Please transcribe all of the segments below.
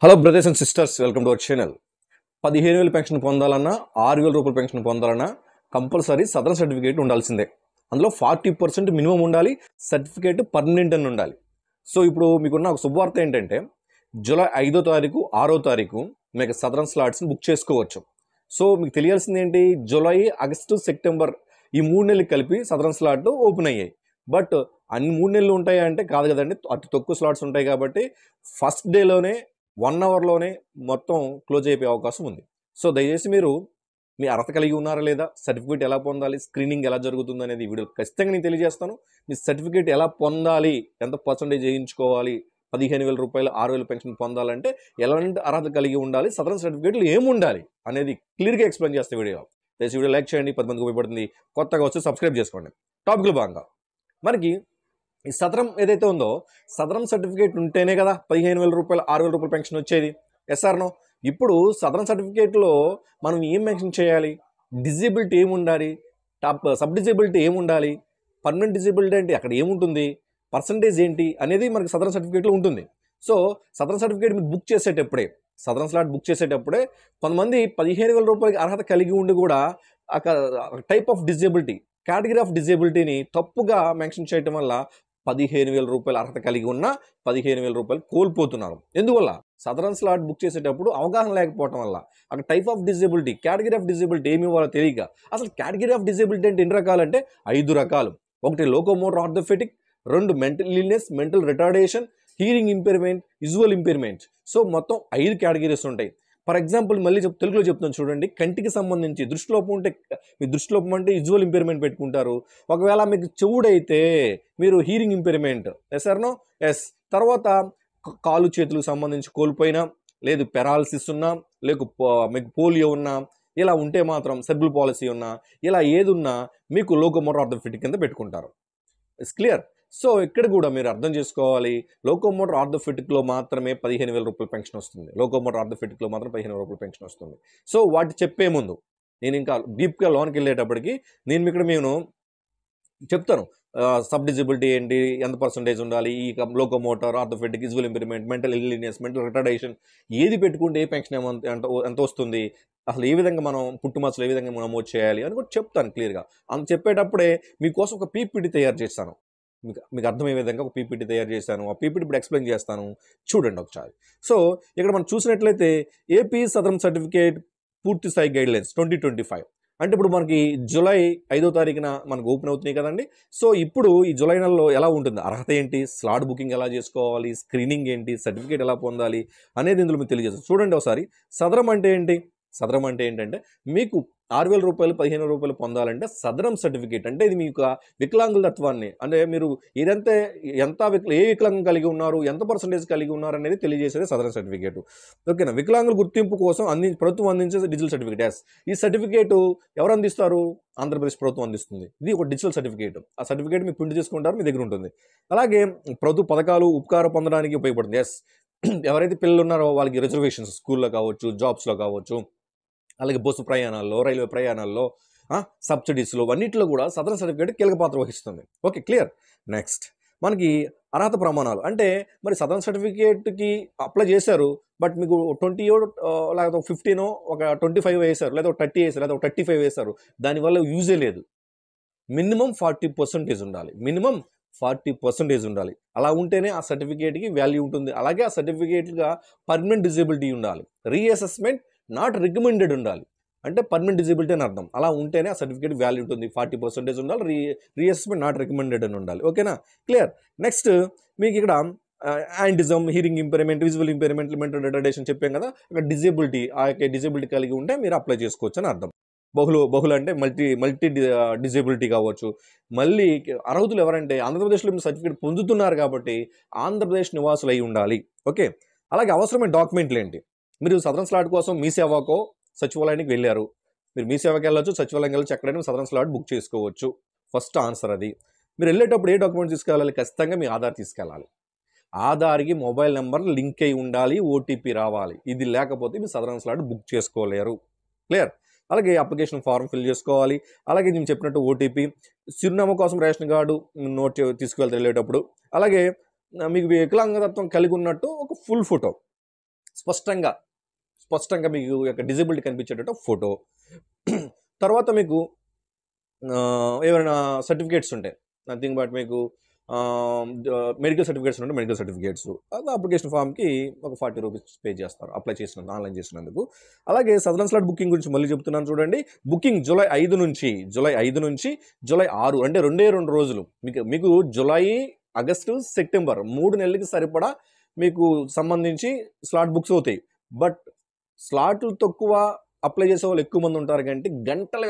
Hello brothers and sisters, welcome to our channel. 15,000 pension పొందాలన్నా 6,000 రూపాయల pension పొందాలన్నా compulsory southern certificate ఉండాల్సిందే. అందులో 40% మినిమం ఉండాలి. సర్టిఫికేట్ పర్మనెంట్ అని ఉండాలి. సో ఇప్పుడు మీకున్న ఒక శుభవార్త ఏంటంటే జూలై 5వ తారీఖు 6వ తారీఖు మీకు సదరన్ స్లాట్స్ని బుక్ చేసుకోవచ్చు. సో మీకు తెలియాల్సింది ఏంటి, జూలై, ఆగస్టు, సెప్టెంబర్ ఈ 3 నెలలు కలిపి సదరన్ స్లాట్ ఓపెన్ అయ్యాయి. బట్ అన్ని 3 నెలలు ఉంటాయి అంటే కాదు కదండి, అతి తక్కువ స్లాట్స్ ఉంటాయి కాబట్టి ఫస్ట్ డేలోనే 1 అవర్లోనే మొత్తం క్లోజ్ అయిపోయే అవకాశం ఉంది. సో దయచేసి మీరు మీ అర్హత కలిగి ఉన్నారా లేదా, సర్టిఫికేట్ ఎలా పొందాలి, స్క్రీనింగ్ ఎలా జరుగుతుంది అనేది వీడియో ఖచ్చితంగా నేను తెలియజేస్తాను. మీ సర్టిఫికేట్ ఎలా పొందాలి, ఎంత పర్సంటేజ్ వేయించుకోవాలి, 15,000 రూపాయలు 6,000 పెన్షన్ పొందాలంటే ఎలాంటి అర్హత కలిగి ఉండాలి, సదరన్ సర్టిఫికేట్లు ఏమి ఉండాలి అనేది క్లియర్గా ఎక్స్ప్లెయిన్ చేస్తే వీడియో. దయచేసి వీడియో లైక్ చేయండి, 10 మందికి ఉపయోగపడుతుంది. కొత్తగా వచ్చి సబ్స్క్రైబ్ చేసుకోండి. టాపిక్లో భాగంగా మనకి ఈ సదరం ఏదైతే ఉందో, సదరం సర్టిఫికేట్ ఉంటేనే కదా 15,000 రూపాయలు 6,000 రూపాయల పెన్షన్ వచ్చేది. ఎస్ఆర్నో. ఇప్పుడు సదరం సర్టిఫికేట్లో మనం ఏం మెన్షన్ చేయాలి, డిజేబిలిటీ ఏమి ఉండాలి, సబ్ డిజేబిలిటీ ఏమి ఉండాలి, పర్మనెంట్ డిజేబిలిటీ అంటే అక్కడ ఏముంటుంది, పర్సంటేజ్ ఏంటి అనేది మనకి సదరం సర్టిఫికేట్లో ఉంటుంది. సో సదరం సర్టిఫికేట్ మీరు బుక్ చేసేటప్పుడే, సదరన్ స్లాట్ బుక్ చేసేటప్పుడే కొంతమంది 15,000 రూపాయలకి అర్హత కలిగి ఉండి కూడా type of disability, category of డిజేబిలిటీని తప్పుగా మెన్షన్ చేయటం వల్ల 15,000 రూపాయల అర్హత కలిగి ఉన్న 15,000 రూపాయలు కోల్పోతున్నారు. ఎందువల్ల, సదరన్ స్లాట్ బుక్ చేసేటప్పుడు అవగాహన లేకపోవడం వల్ల. అక్కడ type of disability, category of disability ఏమి ఇవ్వాలో తెలియక. అసలు కేటగిరీ ఆఫ్ డిజేబిలిటీ అంటే ఎన్ని రకాలు అంటే 5 రకాలు. ఒకటి locomotor orthopaedic, 2 mental illness, mental retardation, hearing impairment, visual impairment. So మొత్తం 5 కేటగిరీస్ ఉంటాయి. ఫర్ ఎగ్జాంపుల్ మళ్ళీ తెలుగులో చెప్తాను చూడండి. కంటికి సంబంధించి దృష్టిలోపం ఉంటే, మీ దృష్టిలోపం అంటే విజువల్ ఇంపైర్మెంట్ పెట్టుకుంటారు. ఒకవేళ మీకు చెవుడైతే మీరు hearing impairment. Yes or no? Yes. తర్వాత కాలు చేతులకు సంబంధించి కోల్పోయినా, లేదు పెరాలసిస్ ఉన్నా, మీకు పోలియో ఉన్నా, ఇలా ఉంటే మాత్రం సెర్బ్రల్ పాలసీ ఉన్నా, ఇలా ఏది ఉన్నా మీకు లోకోమోటర్ ఆర్థోపెడిక్ కింద పెట్టుకుంటారు. It's clear. సో ఇక్కడ కూడా మీరు అర్థం చేసుకోవాలి, లోకోమోటర్ ఆర్థోపెడిక్లో మాత్రమే 15,000 రూపాయల పెన్షన్ వస్తుంది. లోకోమోటర్ ఆర్థోపెడిక్లో మాత్రం 15,000 రూపాయల పెన్షన్ వస్తుంది. సో వాటి చెప్పే ముందు నేను ఇంకా డీప్గా లోన్కి వెళ్ళేటప్పటికి నేను చెప్తాను. సబ్ డిజబిలిటీ ఏంటి, ఎంత పర్సంటేజ్ ఉండాలి, ఈ locomotor orthopaedic, visual impairment, mental illness, mental retardation ఏది పెట్టుకుంటే ఏ పెన్షన్ ఎంత వస్తుంది, అసలు ఏ విధంగా మనం పుట్టుమచ్చలు ఏ విధంగా నమోదు చేయాలి అని కూడా చెప్తాను క్లియర్గా. అంత చెప్పేటప్పుడే మీకోసం ఒక పీపీటీ తయారు చేస్తాను. మీకు అర్థమయ్యే విధంగా ఒక పీపీటీ తయారు చేశాను. ఆ పీపీటీ ఇప్పుడు ఎక్స్ప్లెయిన్ చేస్తాను, చూడండి ఒకసారి. సో ఇక్కడ మనం చూసినట్లయితే ఏపీ సదరన్ సర్టిఫికేట్ పూర్తి స్థాయి గైడ్లైన్స్ 2025 అంటే ఇప్పుడు మనకి జూలై 5వ తారీఖున మనకు ఓపెన్ అవుతున్నాయి కదండి. సో ఇప్పుడు ఈ జూలై నెలలో ఎలా ఉంటుంది, అర్హత ఏంటి, స్లాట్ బుకింగ్ ఎలా చేసుకోవాలి, స్క్రీనింగ్ ఏంటి, సర్టిఫికేట్ ఎలా పొందాలి అనేది ఇందులో మీకు తెలియజేస్తాను. చూడండి ఒకసారి. సదరం అంటే ఏంటి, సదరం అంటే ఏంటంటే మీకు 6,000 రూపాయలు 15,000 రూపాయలు పొందాలంటే సదరం సర్టిఫికేట్ అంటే ఇది మీకు వికలాంగుల తత్వాన్ని, అంటే మీరు ఏదంటే ఏ వికలాంగం కలిగి ఉన్నారు, ఎంత పర్సంటేజ్ కలిగి ఉన్నారు అనేది తెలియజేసేది సదరం సర్టిఫికేట్. ఓకేనా. వికలాంగుల గుర్తింపు కోసం ప్రభుత్వం అందించే డిజిటల్ సర్టిఫికేట్. ఎస్. ఈ సర్టిఫికేట్ ఎవరు అందిస్తారు, ఆంధ్రప్రదేశ్ ప్రభుత్వం అందిస్తుంది. ఇది ఒక డిజిటల్ సర్టిఫికేట్. ఆ సర్టిఫికేట్ మీరు ప్రింట్ చేసుకుంటారు, మీ దగ్గర ఉంటుంది. అలాగే ప్రభుత్వ పథకాలు ఉపకారం పొందడానికి ఉపయోగపడుతుంది. ఎస్. ఎవరైతే పిల్లలు ఉన్నారో వాళ్ళకి రిజర్వేషన్స్ స్కూల్లో కావచ్చు, జాబ్స్లో కావచ్చు, అలాగే బస్సు ప్రయాణాల్లో, రైల్వే ప్రయాణాల్లో, సబ్సిడీస్లో, అన్నింటిలో కూడా సదరన్ సర్టిఫికేట్ కీలక పాత్ర వహిస్తుంది. Okay, clear. నెక్స్ట్ మనకి అర్హత ప్రమాణాలు అంటే, మరి సదరన్ సర్టిఫికేట్కి అప్లై చేశారు, బట్ మీకు 20 లేకపోతే 15 ఒక 25 వేశారు, లేదా 30 వేశారు, లేదా 35 వేశారు, దానివల్ల యూజే లేదు. మినిమం 40% ఉండాలి. మినిమం 40% ఉండాలి. అలా ఉంటేనే ఆ సర్టిఫికేట్కి వాల్యూ ఉంటుంది. అలాగే ఆ సర్టిఫికేట్గా పర్మనెంట్ డిజేబిలిటీ ఉండాలి. రీఅసెస్మెంట్ నాట్ రికమెండెడ్ ఉండాలి. అంటే పర్మనెంట్ డిజేబిలిటీ అని అర్థం. అలా ఉంటేనే ఆ సర్టిఫికేట్ వాల్యూ ఉంటుంది. 40% ఉండాలి. రీఅసెస్మెంట్ నాట్ రికమెండెడ్ అని ఉండాలి. ఓకేనా, క్లియర్. నెక్స్ట్ మీకు ఇక్కడ autism, hearing impairment, visual impairment, mental retardation చెప్పాం కదా. అక్కడ డిజేబిలిటీ, ఆ యొక్క డిజేబిలిటీ కలిగి ఉంటే మీరు అప్లై చేసుకోవచ్చు అని అర్థం. బహుళ అంటే మల్టీ డిజేబిలిటీ కావచ్చు. మళ్ళీ అర్హులు ఎవరంటే ఆంధ్రప్రదేశ్లో మీరు సర్టిఫికేట్ పొందుతున్నారు కాబట్టి ఆంధ్రప్రదేశ్ నివాసులు అయి ఉండాలి. ఓకే. అలాగే అవసరమైన డాక్యుమెంట్లు ఏంటి, మీరు సదరన్ స్లాట్ కోసం మీ సేవకో సచివాలయానికి వెళ్ళారు, మీరు మీ సేవకి వెళ్ళొచ్చు, సచివాలయం వెళ్ళొచ్చు, ఎక్కడైనా సదరన్ స్లాట్ బుక్ చేసుకోవచ్చు. ఫస్ట్ ఆన్సర్ అది. మీరు వెళ్ళేటప్పుడు ఏ డాక్యుమెంట్స్ తీసుకెళ్ళాలి, ఖచ్చితంగా మీ ఆధార్ తీసుకెళ్ళాలి. ఆధార్కి మొబైల్ నెంబర్ లింక్ అయి ఉండాలి, ఓటీపీ రావాలి. ఇది లేకపోతే మీరు సదరన్ స్లాట్ బుక్ చేసుకోలేరు. క్లియర్. అలాగే అప్లికేషన్ ఫారం ఫిల్ చేసుకోవాలి. అలాగే నేను చెప్పినట్టు ఓటీపీ, చిరునామా కోసం రేషన్ కార్డు నోట్ తీసుకువెళ్తే వెళ్ళేటప్పుడు, అలాగే మీకు వికలాంగతత్వం కలిగి ఉన్నట్టు ఒక ఫుల్ ఫోటో, స్పష్టంగా స్పష్టంగా మీకు యొక్క డిజబిలిటీ కనిపించేటట్టు ఫోటో. తర్వాత మీకు ఏమైనా సర్టిఫికేట్స్ ఉంటాయి, నథింగ్ బట్ మీకు మెడికల్ సర్టిఫికేట్స్ ఉంటే మెడికల్ సర్టిఫికేట్స్, అప్లికేషన్ ఫామ్కి ఒక 40 రూపీస్ పే చేస్తారు అప్లై చేసినందుకు, ఆన్లైన్ చేసినందుకు. అలాగే సదరన్ స్లాట్ బుకింగ్ గురించి మళ్ళీ చెప్తున్నాను చూడండి. బుకింగ్ జూలై 5 నుంచి జూలై 6 అంటే 2 రోజులు. మీకు జూలై, ఆగస్టు, సెప్టెంబర్ 3 నెలలకి సరిపడా మీకు సంబంధించి స్లాట్ బుక్స్ అవుతాయి. బట్ స్లాట్లు తక్కువ, అప్లై చేసే వాళ్ళు ఎక్కువ మంది ఉంటారు కాబట్టి గంటల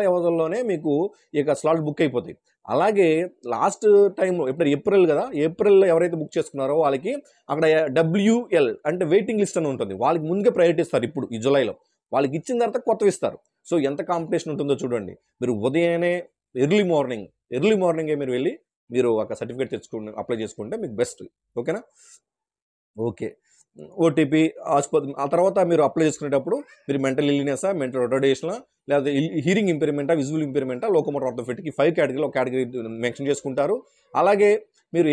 వ్యవధుల్లోనే మీకు ఇక స్లాట్ బుక్ అయిపోతాయి. అలాగే లాస్ట్ టైంలో ఇప్పుడు ఏప్రిల్లో ఎవరైతే బుక్ చేసుకున్నారో వాళ్ళకి అక్కడ WL అంటే వెయిటింగ్ లిస్ట్ అని ఉంటుంది, వాళ్ళకి ముందుగా ప్రయారిటీ ఇస్తారు. ఇప్పుడు ఈ జూలైలో వాళ్ళకి ఇచ్చిన తర్వాత కొత్తవి ఇస్తారు. సో ఎంత కాంపిటీషన్ ఉంటుందో చూడండి. మీరు ఉదయాన్నే ఎర్లీ మార్నింగే మీరు వెళ్ళి మీరు ఒక సర్టిఫికేట్ అప్లై చేసుకుంటే మీకు బెస్ట్. ఓకేనా? ఓకే. ఓటీపీ ఆసుపత్రి, ఆ తర్వాత మీరు అప్లై చేసుకునేటప్పుడు మీరు మెంటల్ ఇల్నెసా, మెంటల్ రిటార్డేషనా, లేదా హియరింగ్ ఇంపైర్మెంటా, విజువల్ ఇంపైర్మెంటా, లోకోమోటర్ ఆర్థోపెడిక్, ఈ 5 కేటగిరీలో ఒక కేటగిరీ మెన్షన్ చేసుకుంటారు. అలాగే మీరు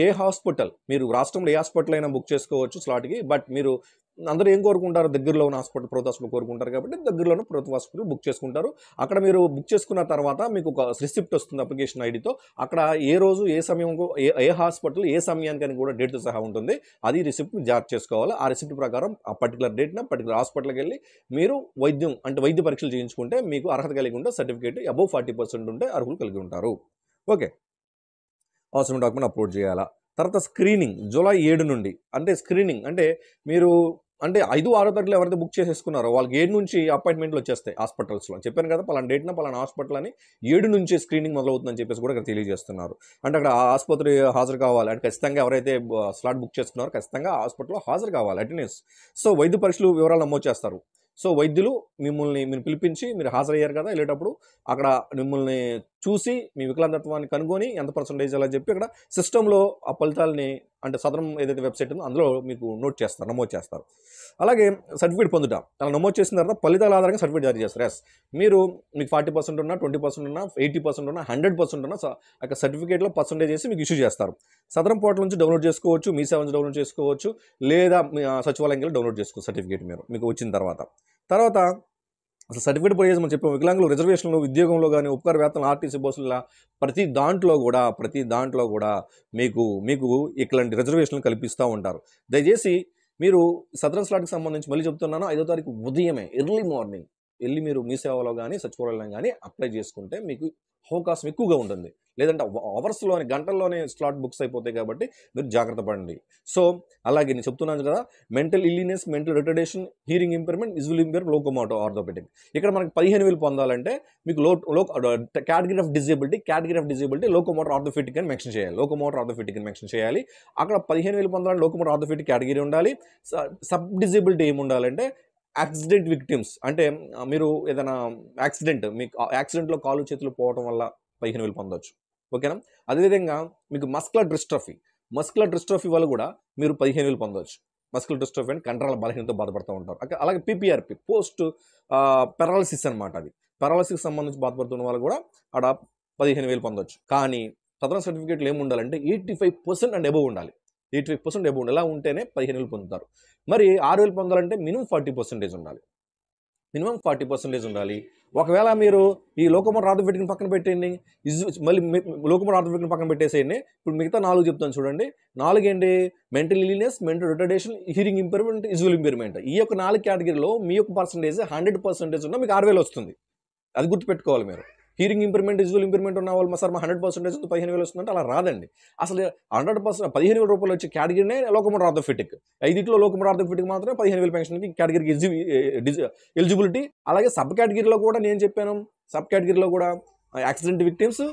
మీరు రాష్ట్రంలో ఏ హాస్పిటల్ అయినా బుక్ చేసుకోవచ్చు స్లాట్కి. బట్ మీరు అందరూ ఏం కోరుకుంటారు, దగ్గరలో ఉన్న ప్రభుత్వ హాస్పిటల్ కోరుకుంటారు కాబట్టి దగ్గరలోనే ప్రభుత్వ హాస్పిటల్ బుక్ చేసుకుంటారు. అక్కడ మీరు బుక్ చేసుకున్న తర్వాత మీకు ఒక రిసిప్ట్ వస్తుంది అప్లికేషన్ ఐడితో. అక్కడ ఏ రోజు ఏ సమయంలో ఏ హాస్పిటల్ ఏ సమయానికి కూడా డేట్తో సహా ఉంటుంది. అది రిసిప్ట్ జారీ చేసుకోవాలి. ఆ రిసిప్ట్ ప్రకారం ఆ పర్టికులర్ డేట్న పర్టికులర్ హాస్పిటల్కి వెళ్ళి మీరు వైద్య పరీక్షలు చేయించుకుంటే మీకు అర్హత కలిగి ఉంటే సర్టిఫికేట్ అబౌవ్ 40% ఉంటే అర్హులు కలిగి ఉంటారు. ఓకే, అవసరం డాక్యుమెంట్ అప్లోడ్ చేయాలా. తర్వాత స్క్రీనింగ్ జూలై 7 నుండి, అంటే స్క్రీనింగ్ అంటే మీరు 5-6 తారీఖులో ఎవరైతే బుక్ చేసేసుకున్నారో వాళ్ళకి 7 నుంచి అపాయింట్మెంట్లు వచ్చేస్తాయి హాస్పిటల్స్లో. చెప్పాను కదా పలానా డేట్న పలానా హాస్పిటల్ అని. 7 నుంచి స్క్రీనింగ్ మొదలవుతుందని చెప్పేసి కూడా ఇక్కడ తెలియజేస్తున్నారు. అంటే అక్కడ ఆసుపత్రి హాజరు కావాలి అంటే ఖచ్చితంగా ఎవరైతే స్లాట్ బుక్ చేసుకున్నారో ఖచ్చితంగా హాస్పిటల్లో హాజరు కావాలి, అటెండెన్స్. సో వైద్య పరీక్షలు వివరాలు నమోదు చేస్తారు. సో వైద్యులు మీరు పిలిపించి మీరు హాజరయ్యారు కదా, వెళ్ళేటప్పుడు అక్కడ మిమ్మల్ని చూసి మీ వికలాంగత్వాన్ని కనుగొని ఎంత పర్సంటేజ్ అలా చెప్పి అక్కడ సిస్టంలో ఆ ఫలితాలని, అంటే సదరం ఏదైతే వెబ్సైట్ ఉందో అందులో మీకు నమోదు చేస్తారు. అలాగే సర్టిఫికేట్ పొందుట అలా నమోదు చేసిన తర్వాత ఫలితాల ఆధారంగా సర్టిఫికేట్ జారీ చేస్తారు. మీకు 40% ఉన్నా, 20% ఉన్నా, 80% ఉన్నా, 100% ఉన్నా అక్కడ సర్టిఫికేట్లో పర్సంటేజ్ చేసి మీకు ఇష్యూ చేస్తారు. సదరం పోర్టల్ నుంచి డౌన్లోడ్ చేసుకోవచ్చు, మీ సేవ నుంచి డౌన్లోడ్ చేసుకోవచ్చు, లేదా సచివాలయంలో డౌన్లోడ్ చేసుకోవచ్చు సర్టిఫికేట్ మీకు వచ్చిన తర్వాత. అసలు సర్టిఫికేట్ పోయేసి మనం చెప్పాము, వికలాంగులు రిజర్వేషన్లు, ఉద్యోగంలో కానీ, ఉపకార వేతనం, ఆర్టీసీ బస్సుల ప్రతి దాంట్లో కూడా మీకు ఇట్లాంటి రిజర్వేషన్లు కల్పిస్తూ ఉంటారు. దయచేసి మీరు సదరన్ స్లాట్కి సంబంధించి మళ్ళీ చెప్తున్నాను, 5వ తారీఖు ఉదయమే ఎర్లీ మార్నింగ్ వెళ్ళి మీరు మీ సేవలో కానీ సచివాలయం కానీ అప్లై చేసుకుంటే మీకు అవకాశం ఎక్కువగా ఉంటుంది. లేదంటే అవర్స్లోనే గంటల్లోనే స్లాట్ బుక్స్ అయిపోతాయి కాబట్టి మీరు జాగ్రత్త పడండి. సో అలాగే నేను చెప్తున్నాను కదా, mental illness, mental retardation, hearing impairment, visual impairment, locomotor orthopaedic. ఇక్కడ మనకి 15,000 పొందాలంటే మీకు category of disability locomotor orthopaedic అని మెన్షన్ చేయాలి. అక్కడ 15,000 పొందాలంటే లోకోమోటర్ ఆర్థోపెడిక్ కేటగిరీ ఉండాలి. సబ్ డిజేబిలిటీ ఏమి ఉండాలంటే యాక్సిడెంట్ విక్టిమ్స్, అంటే మీరు ఏదైనా మీకు యాక్సిడెంట్లో కాలు చేతులు పోవడం వల్ల 15,000 పొందవచ్చు. ఓకేనా? అదేవిధంగా మీకు మస్కులర్ డిస్ట్రోఫీ వల్ల కూడా మీరు 15,000 పొందవచ్చు. మస్కులర్ డిస్ట్రోఫీ అంటే కండరాల బలహీనతతో బాధపడుతూ ఉంటారు. అలాగే PPRP పోస్ట్ పెరాలసిస్ అనమాట. అది పెరాలసిస్ సంబంధించి బాధపడుతున్న వాళ్ళు కూడా అక్కడ 15,000 పొందవచ్చు. కానీ సదరన్ సర్టిఫికేట్లు ఏమి ఉండాలంటే 85% అండ్ అబోవ్ ఉండాలి. 85% అబోవ్ ఉండాలి. ఇలా ఉంటేనే 15,000 పొందుతారు. మరి 6,000 పొందాలంటే మినిమం 40% ఉండాలి. ఒకవేళ మీరు ఈ లోకోమోటర్ ఆర్థోపెడిక్ని పక్కన పెట్టండి, మళ్ళీ లోకోమోటర్ ఆర్థోపెడిక్ని పక్కన పెట్టేసేయండి. ఇప్పుడు మిగతా 4 చెప్తాను చూడండి. 4 ఏంటి? Mental illness, mental retardation, hearing impairment, visual impairment. ఈ యొక్క 4 కేటగిరీలో మీ యొక్క పర్సంటేజ్ 100% ఉన్నా మీకు 6,000 వస్తుంది. అది గుర్తుపెట్టుకోవాలి మీరు. హియరింగ్ ఇంపైర్మెంట్, విజువల్ ఇంపైర్మెంట్ ఉన్న వాళ్ళు సార్ మా 100% 15,000 వస్తుందంటే అలా రాదండి. అసలు 100% 15,000 రూపాయలు వచ్చే కేటగిరీనే లోకోమోటర్ ఆర్థోపెడిక్. 5 లోకోమోటర్ ఆర్థోపెడిక్ మాత్రమే 15,000 పెన్షన్కి కేటగిరీకి ఎలిజిబిలిటీ. అలాగే సబ్ కేటగిరీలో కూడా నేను చెప్పాను, యాక్సిడెంట్ విక్టిమ్స్,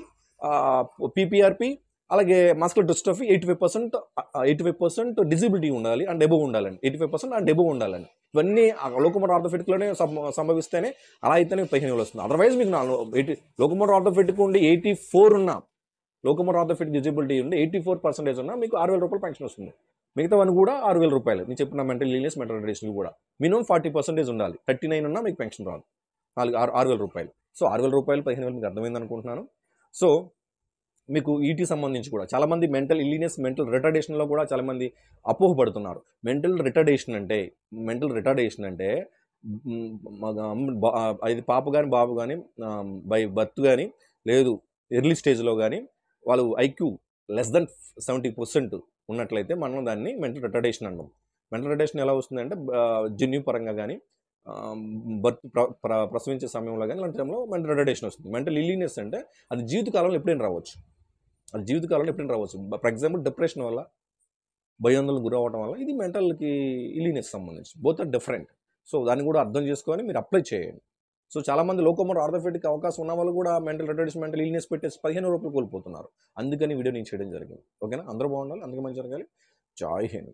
PPRP, అలాగే మస్కులర్ డిస్ట్రోఫీ 85% డిజిబిలిటీ ఉండాలి అండ్ అబోవ్ ఉండాలండి. 85% అండ్ అబోవ్ ఉండాలండి. ఇవన్నీ లోకోమోటర్ ఆర్థోపెడిక్లోనే సంభవిస్తేనే, అలా అయితేనే 15,000 వస్తుంది. అదర్వైజ్ మీకు లోకోమోటర్ ఆర్థోపెడిక్ ఉండి 84 ఉన్నా, లోకోమోటర్ ఆర్థోపెడిక్ డిజిబిలిటీ ఉండి 84% ఉన్నా మీకు 6,000 రూపాయలు పెన్షన్ వస్తుంది. మిగతావన్నీ కూడా 6,000 రూపాయలు. నేను చెప్పిన మెంటల్ ఇల్నెస్, మెంటల్ రిటార్డేషన్ కూడా మినిమం 40% ఉండాలి. 39 ఉన్నా మీకు పెన్షన్ రాదు. 6,000 రూపాయలు. సో 6,000 రూపాయలు 15,000 మీకు అర్థమైంది అనుకుంటున్నాను. సో మీకు ఈటీ సంబంధించి కూడా చాలామంది మెంటల్ ఇల్లీనెస్, మెంటల్ రిటర్డేషన్లో కూడా చాలామంది అపోహపడుతున్నారు. మెంటల్ రిటర్డేషన్ అంటే మ్, అది పాప కానీ బాబు కానీ బై బర్త్ కానీ లేదు ఎర్లీ స్టేజ్లో కానీ వాళ్ళు ఐక్యూ లెస్ దెన్ 70% ఉన్నట్లయితే మనం దాన్ని మెంటల్ రిటర్డేషన్ అంటాం. మెంటల్ రిటర్డేషన్ ఎలా వస్తుందంటే జన్యు పరంగా కానీ బర్త్ ప్రసవించే సమయంలో కానీ ఇలాంటి టైంలో మెంటల్ రిటర్డేషన్ వస్తుంది. మెంటల్ ఇల్లీనెస్ అంటే అది జీవితకాలంలో ఎప్పుడైనా రావచ్చు. ఫర్ ఎగ్జాంపుల్ డిప్రెషన్ వల్ల, భయాందోళనకు గురవడం వల్ల ఇది మెంటల్కి ఇల్లీనెస్ సంబంధించి. Both are different. సో దాన్ని కూడా అర్థం చేసుకొని మీరు అప్లై చేయండి. సో చాలామంది లోకోమోర్ ఆర్థోపెడిక్ అవకాశం ఉన్న వాళ్ళు కూడా మెంటల్ రిటర్డేషన్, మెంటల్ ఇల్లీనెస్ పెట్టేసి 15 రూపాయలు కోల్పోతున్నారు. అందుకని వీడియో నేను చేయడం జరిగింది. ఓకేనా? అందరూ బాగుండాలి, అందుకే మంచి జరగాలి. జై హింద్.